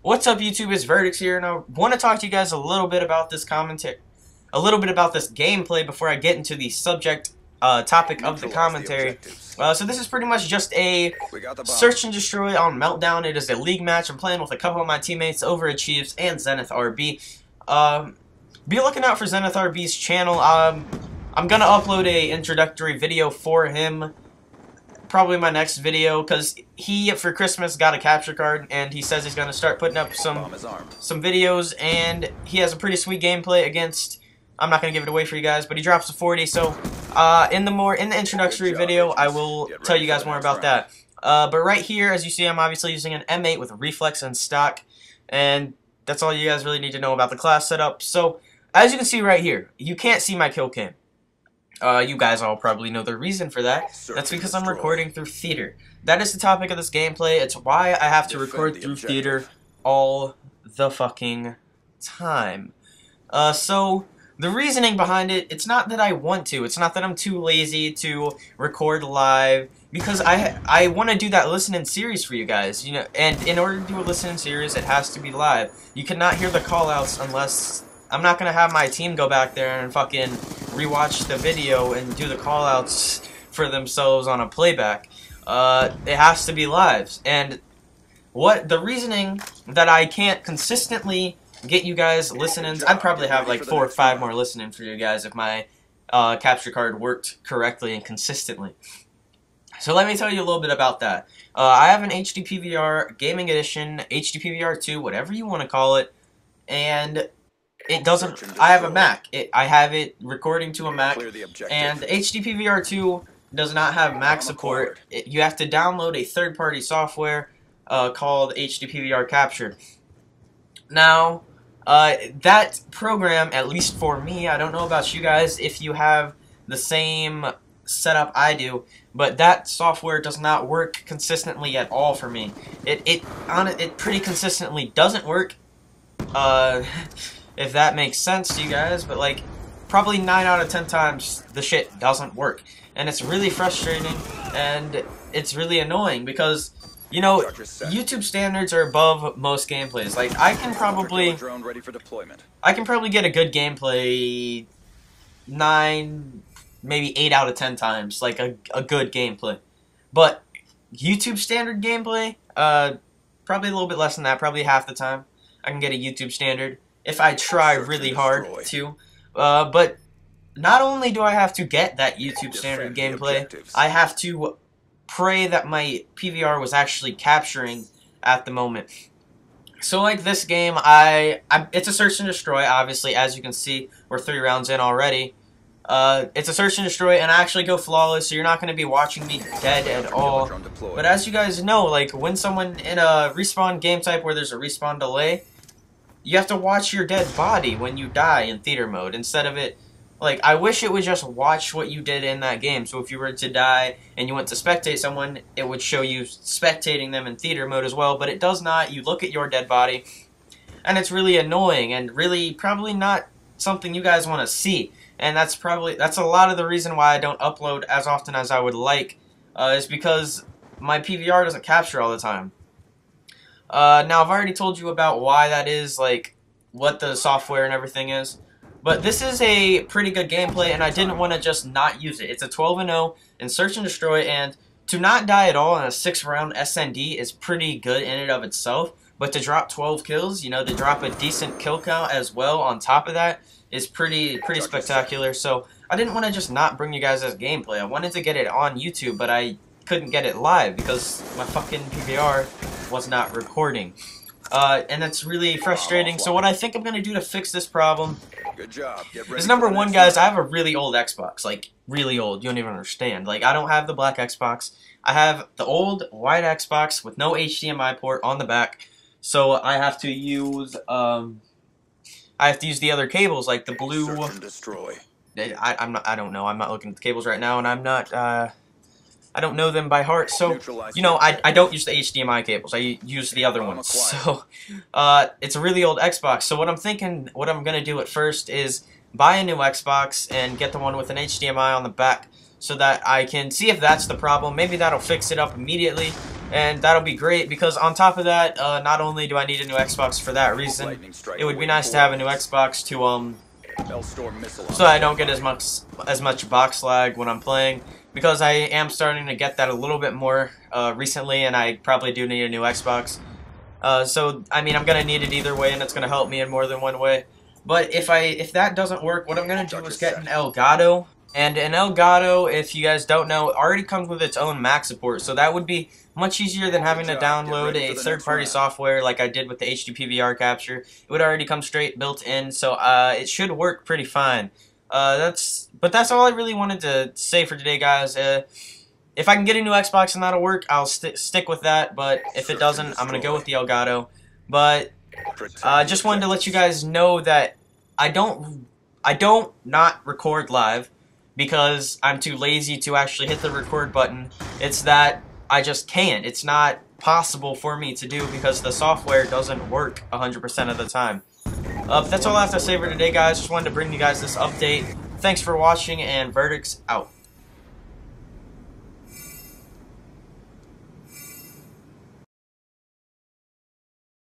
What's up, YouTube? It's Vertix here, and I want to talk to you guys a little bit about this commentary, a little bit about this gameplay before I get into the topic of the commentary. So this is pretty much just a search and destroy on Meltdown. It is a league match. I'm playing with a couple of my teammates, Overachieves and Zenith RB. Be looking out for Zenith RB's channel. I'm gonna upload a introductory video for him. Probably my next video, because he for Christmas got a capture card and he says he's gonna start putting up some videos, and he has a pretty sweet gameplay against, I'm not gonna give it away for you guys, but he drops a 40. So in the introductory video I will tell you guys more about that. But right here, as you see, I'm obviously using an M8 with a reflex and stock, and that's all you guys really need to know about the class setup. So as you can see right here, you can't see my kill cam. You guys all probably know the reason for that. That's because I'm recording through Theater. That is the topic of this gameplay. It's why I have to record through Theater all the fucking time. So the reasoning behind it, it's not that I want to. It's not that I'm too lazy to record live, because I want to do that listen-in series for you guys, you know. And in order to do a listen-in series, it has to be live. You cannot hear the call-outs unless I'm not gonna have my team go back there and fucking rewatch the video and do the callouts for themselves on a playback. It has to be live. And what the reasoning that I can't consistently get you guys listen-ins, I'd probably have like 4 or 5 more listen-ins for you guys if my capture card worked correctly and consistently. So let me tell you a little bit about that. I have an HD PVR Gaming Edition, HD PVR 2, whatever you want to call it, and it doesn't. I have a Mac. I have it recording to a Mac, and HD PVR 2 does not have Mac support. You have to download a third-party software called HD PVR Capture. Now, that program, at least for me, I don't know about you guys if you have the same setup I do, but that software does not work consistently at all for me. It pretty consistently doesn't work. If that makes sense to you guys, but like probably 9 out of 10 times the shit doesn't work, and it's really frustrating and it's really annoying because, you know, YouTube standards are above most gameplays. Like I can probably get a good gameplay 9, maybe 8 out of 10 times, like a good gameplay, but YouTube standard gameplay, probably a little bit less than that, probably half the time I can get a YouTube standard if I try really hard to. But not only do I have to get that YouTube standard gameplay, I have to pray that my PVR was actually capturing at the moment. So like this game, it's a search and destroy, obviously, as you can see, we're 3 rounds in already. It's a search and destroy, and I actually go flawless, so you're not going to be watching me dead at all. But as you guys know, like when someone in a respawn game type where there's a respawn delay, you have to watch your dead body when you die in theater mode, instead of it, like, I wish it would just watch what you did in that game. So if you were to die and you went to spectate someone, it would show you spectating them in theater mode as well, but it does not. You look at your dead body, and it's really annoying, and really probably not something you guys want to see. And that's a lot of the reason why I don't upload as often as I would like, is because my PVR doesn't capture all the time. Now, I've already told you about why that is, like, what the software and everything is. But this is a pretty good gameplay, and I didn't want to just not use it. It's a 12-0 in Search and Destroy, and to not die at all in a 6-round SND is pretty good in and of itself. But to drop 12 kills, you know, to drop a decent kill count as well on top of that is pretty spectacular. So I didn't want to just not bring you guys this gameplay. I wanted to get it on YouTube, but I couldn't get it live because my fucking PVR was not recording, and that's really frustrating. So what I think I'm gonna do to fix this problem is, number one, guys, I have a really old Xbox, like really old. You don't even understand. Like, I don't have the black Xbox. I have the old white Xbox with no HDMI port on the back, so I have to use the other cables, like the blue. I don't know. I'm not looking at the cables right now, and I'm not. I don't know them by heart, so, you know, I don't use the HDMI cables. I use the other ones. So, it's a really old Xbox. So what I'm going to do at first is buy a new Xbox and get the one with an HDMI on the back so that I can see if that's the problem. Maybe that'll fix it up immediately. And that'll be great because on top of that, not only do I need a new Xbox for that reason, it would be nice to have a new Xbox to so I don't get as much box lag when I'm playing, because I am starting to get that a little bit more recently, and I probably do need a new Xbox. So I mean, I'm gonna need it either way, and it's gonna help me in more than one way. But if that doesn't work, what I'm gonna do is get an Elgato. And an Elgato, if you guys don't know, already comes with its own Mac support, so that would be much easier than having to download a third-party software like I did with the HD PVR capture. It would already come straight built in, so it should work pretty fine. But that's all I really wanted to say for today, guys. If I can get a new Xbox and that'll work, I'll stick with that. But if it doesn't, I'm gonna go with the Elgato. But just wanted to let you guys know that I don't not record live, because I'm too lazy to actually hit the record button. It's that I just can't. It's not possible for me to do because the software doesn't work 100% of the time. That's all I have to say for today, guys. Just wanted to bring you guys this update. Thanks for watching, and Verdicts out.